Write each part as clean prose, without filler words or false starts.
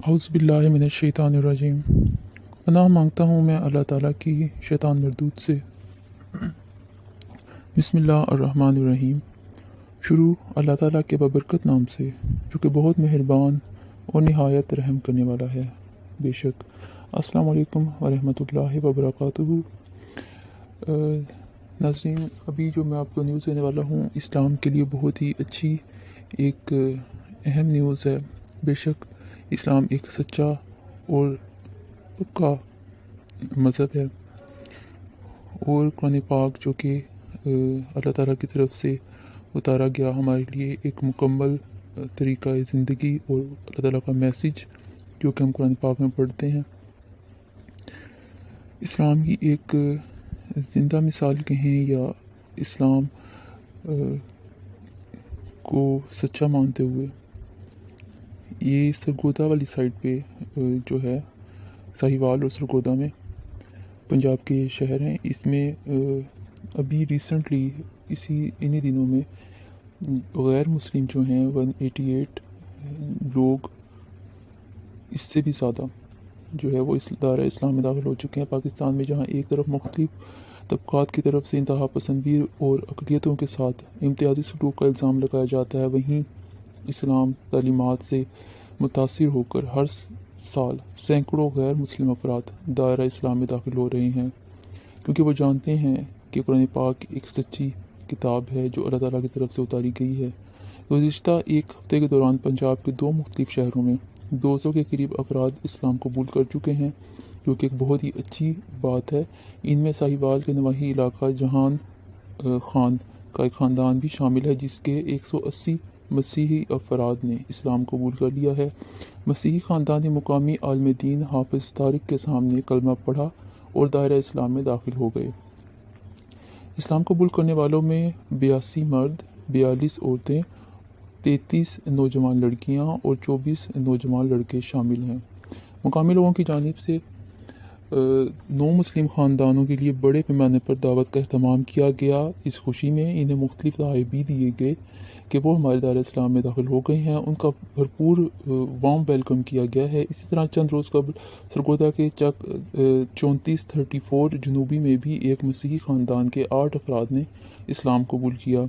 औज़ बिल्लाहि मिनश शैतानिर रजीम। पनाह मांगता हूँ मैं अल्लाह ताला की शैतान मरदूद से। बिस्मिल्लाहिर्रहमानिर्रहीम। शुरू अल्लाह ताला के बबरकत नाम से जो कि बहुत मेहरबान और निहायत रहम करने वाला है। बेशक। अस्सलाम वालेकुम वरहमतुल्लाहि वबरकातुहू। नाज़रीन, अभी जो मैं आपको न्यूज़ देने वाला हूँ इस्लाम के लिए बहुत ही अच्छी एक अहम न्यूज़ है। बेशक इस्लाम एक सच्चा और पक्का मज़हब है और कुरान पाक जो कि अल्लाह ताला की तरफ से उतारा गया हमारे लिए एक मुकम्मल तरीक़ा ज़िंदगी और अल्लाह ताला का मैसेज जो कि हम कुरान पाक में पढ़ते हैं। इस्लाम की एक ज़िंदा मिसाल कहें या इस्लाम को सच्चा मानते हुए ये सरगोदा वाली साइड पे जो है साहिवाल और सरगोदा में पंजाब के शहर हैं। इसमें अभी रिसेंटली इन्हीं दिनों में गैर मुस्लिम जो हैं 188 लोग, इससे भी ज़्यादा जो है वो इस दायरा इस्लाम में दाखिल हो चुके हैं। पाकिस्तान में जहाँ एक तरफ मुख्तलिफ तबक़ात की तरफ से इंतहा पसंदी और अक़लियतों के साथ इम्तियाज़ी सलूक का इल्ज़ाम लगाया जाता है, वहीं इस्लाम तालीमात से मुतासिर होकर हर साल सैकड़ों गैर मुस्लिम अफराद दायरा इस्लाम में दाखिल हो रहे हैं, क्योंकि वो जानते हैं कि कुरान पाक एक सच्ची किताब है जो अल्लाह ताला की तरफ से उतारी गई है। गुज़िश्ता एक हफ़्ते के दौरान पंजाब के 2 मुख्तलिफ शहरों में 200 के करीब अफराद इस्लाम कबूल कर चुके हैं, जो कि एक बहुत ही अच्छी बात है। इनमें साहिवाल के नवाही इलाका जहान खान का एक ख़ानदान भी शामिल है, जिसके 180 मसीही अफराद ने इस्लाम कबूल कर लिया है। मसीही ख़ानदान ने मुकामी आलिम दीन हाफिज़ तारिक के सामने कलमा पढ़ा और दायरा इस्लाम में दाखिल हो गए। इस्लाम कबूल करने वालों में 82 मर्द, 42 औरतें, 33 नौजवान लड़कियां और 24 नौजवान लड़के शामिल हैं। मुकामी लोगों की जानिब से 9 मुस्लिम ख़ानदानों के लिए बड़े पैमाने पर दावत का अहतमाम किया गया। इस खुशी में इन्हें मुख्तलिफ तोहफ़े भी दिए गए कि वो हमारे दायरा इस्लाम में दाखिल हो गए हैं। उनका भरपूर वार्म वेलकम किया गया है। इसी तरह चंद रोज़ कबल सरगोदा के चक 3434 जनूबी में भी एक मसीही ख़ानदान के 8 अफराद ने इस्लाम कबूल किया।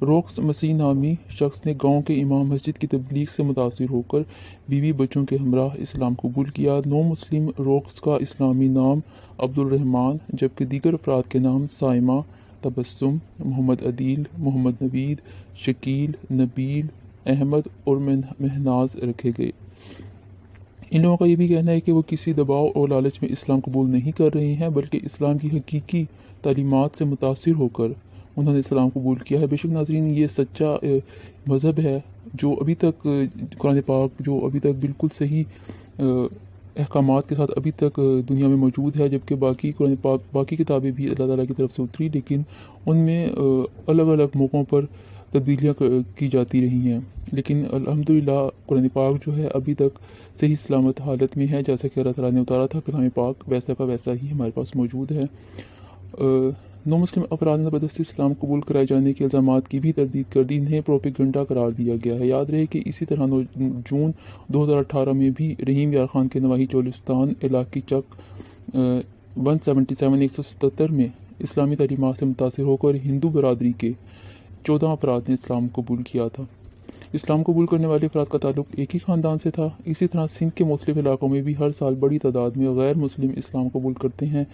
रोक्स मसीह नामी शख्स ने गांव के इमाम मस्जिद की तबलीग से मुतासिर होकर बीवी बच्चों के हमराह इस्लाम कबूल किया। 9 मुस्लिम रोक्स का इस्लामी नाम अब्दुल रहमान, जबकि दीगर अफराद के नाम साइमा, तबस्सुम, मोहम्मद अदील, मोहम्मद नवीद, शकील, नबील, अहमद और महनाज रखे गए। इन लोगों का ये भी कहना है कि वो किसी दबाव और लालच में इस्लाम कबूल नहीं कर रहे हैं, बल्कि इस्लाम की हकीकी तालीमात से मुतासिर होकर उन्होंने इस्लाम कबूल किया है। बेशक नाज़रीन, ये सच्चा मज़हब है जो अभी तक कुरान पाक जो अभी तक बिल्कुल सही अहकामात के साथ अभी तक दुनिया में मौजूद है, जबकि बाकी कुरान पाक बाकी किताबें भी अल्लाह ताला की तरफ से उतरी, लेकिन उनमें अलग अलग मौक़ों पर तब्दीलियाँ की जाती रही हैं। लेकिन अल्हम्दुलिल्लाह कुरान पाक जो है अभी तक सही सलामत हालत में है। जैसा कि अल्लाह ताला ने उतारा था कलाम पाक, वैसा का वैसा ही हमारे पास मौजूद है। 9 मुस्लिम अफराद ने ज़बरदस्ती इस्लाम कबूल कराए जाने के इल्ज़ामात की भी तरदीद कर दी। इन्हें प्रोपेगेंडा करार दिया गया है। याद रहे कि इसी तरह जून 2018 में भी रहीम यार खान के नवाही चोलिस्तान इलाकी चक 177 में इस्लामी तालीमात से मुतासिर होकर हिंदू बरादरी के 14 अफराद ने इस्लाम कबूल किया था। इस्लाम कबूल करने वाले अफराद का ताल्लुक एक ही ख़ानदान से था। इसी तरह सिंध के मुख्तलिफ इलाकों में भी हर साल बड़ी तादाद में गैर मुस्लिम इस्लाम कबूल करते हैं।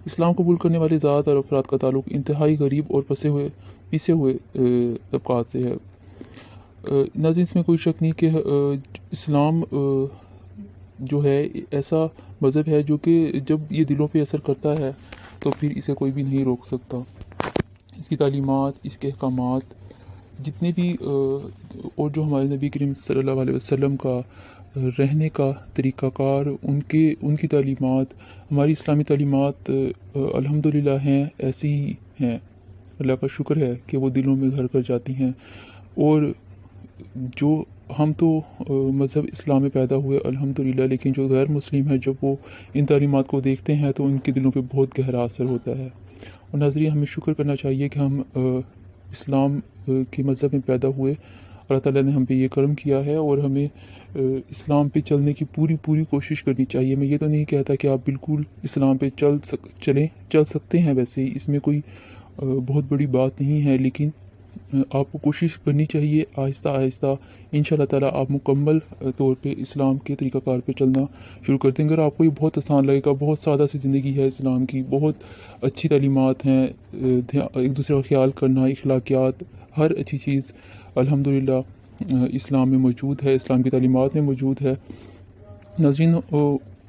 इस्लाम कबूल करने वाले ज़्यादातर अफराद का ताल्लुक इंतहाई गरीब और पिसे हुए तबक़ात से है। नाज़रीन, इसमें कोई शक नहीं कि इस्लाम जो है ऐसा मज़हब है जो कि जब ये दिलों पे असर करता है तो फिर इसे कोई भी नहीं रोक सकता। इसकी तालीमात, इसके अहकामात जितने भी और जो हमारे नबी करीम सल्लल्लाहु अलैहि वसल्लम का रहने का तरीक़ाकार, उनकी तालीमात, हमारी इस्लामी तालीमात अल्हम्दुलिल्लाह हैं, ऐसी ही हैं। अल्लाह का शुक्र है कि वो दिलों में घर कर जाती हैं। और जो हम तो मज़हब इस्लाम में पैदा हुए अल्हम्दुलिल्लाह, लेकिन जो गैर मुस्लिम है जब वो इन तालीमात को देखते हैं तो उनके दिलों पे बहुत गहरा असर होता है। और नाज़रीन, हमें शुक्र करना चाहिए कि हम इस्लाम के मज़हब में पैदा हुए اللہ ताला ने हम पे ये करम किया है और हमें इस्लाम पे चलने की पूरी कोशिश करनी चाहिए। मैं ये तो नहीं कहता कि आप बिल्कुल इस्लाम पे चल सकते हैं, वैसे ही इसमें कोई बहुत बड़ी बात नहीं है, लेकिन आपको कोशिश करनी चाहिए आहिस्ता आहिस्ता। इंशाल्लाह ताला आप मुकम्मल तौर पे इस्लाम के तरीक़ाकार पे चलना शुरू कर देंगे और आपको ये बहुत आसान लगेगा। बहुत सादा सी ज़िंदगी है इस्लाम की, बहुत अच्छी तालीमात हैं, एक दूसरे का ख्याल करना, इखलाकियात, हर अच्छी चीज़ अल्हम्दुलिल्लाह इस्लाम में मौजूद है, इस्लाम की तालीमात में मौजूद है। नाज़रीन,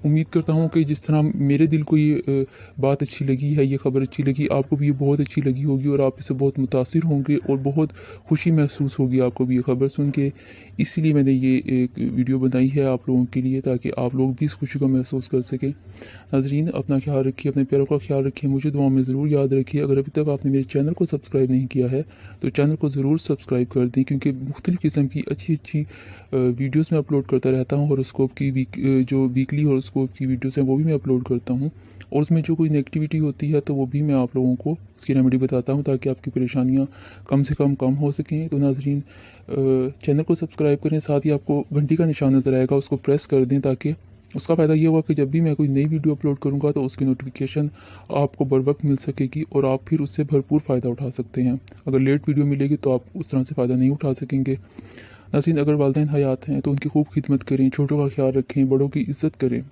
उम्मीद करता हूँ कि जिस तरह मेरे दिल को ये बात अच्छी लगी है, ये ख़बर अच्छी लगी, आपको भी ये बहुत अच्छी लगी होगी और आप इससे बहुत मुतासिर होंगे और बहुत खुशी महसूस होगी आपको भी ये ख़बर सुन के। इसलिए मैंने ये एक वीडियो बनाई है आप लोगों के लिए, ताकि आप लोग भी इस खुशी को महसूस कर सकें। नाज़रीन, अपना ख्याल रखिए, अपने प्यारों का ख्याल रखिए, मुझे दुआ में ज़रूर याद रखिए। अगर अभी तक आपने मेरे चैनल को सब्सक्राइब नहीं किया है तो चैनल को ज़रूर सब्सक्राइब कर दें, क्योंकि मुख्तलिफ़ किस्म की अच्छी वीडियोस मैं अपलोड करता रहता हूँ। हॉरोस्कोप की जो वीकली हॉरोस्कोप की वीडियोस हैं वो भी मैं अपलोड करता हूँ, और उसमें जो कोई नेगेटिविटी होती है तो वो भी मैं आप लोगों को उसकी रेमेडी बताता हूँ, ताकि आपकी परेशानियाँ कम से कम हो सकें। तो नाज़रीन, चैनल को सब्सक्राइब करें, साथ ही आपको घंटी का निशान नज़र आएगा, उसको प्रेस कर दें, ताकि उसका फ़ायदा ये हुआ कि जब भी मैं कोई नई वीडियो अपलोड करूँगा तो उसकी नोटिफिकेशन आपको बर वक्त मिल सकेगी और आप फिर उससे भरपूर फ़ायदा उठा सकते हैं। अगर लेट वीडियो मिलेगी तो आप उस तरह से फ़ायदा नहीं उठा सकेंगे। नाज़रीन, अगर वालिदैन हयात हैं तो उनकी खूब खिदमत करें, छोटों का ख्याल रखें, बड़ों की इज़्ज़त करें,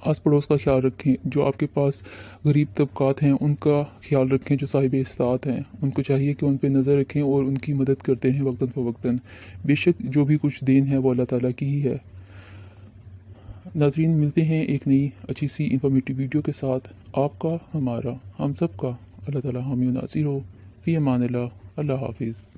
आस पड़ोस का ख्याल रखें, जो आपके पास गरीब तबकात हैं उनका ख्याल रखें, जो साहिब इस्तात हैं उनको चाहिए कि उन पर नज़र रखें और उनकी मदद करते हैं वक्तन फ़वक्तन। बेशक जो भी कुछ देन है वो अल्लाह ताला की ही है। नाज़रीन, मिलते हैं एक नई अच्छी सी इंफॉर्मेटिव वीडियो के साथ। आपका, हमारा, हम सब का अल्लाह ताला हामी नासिर हो। फ़ी अमान अल्लाह। अल्लाह हाफिज़।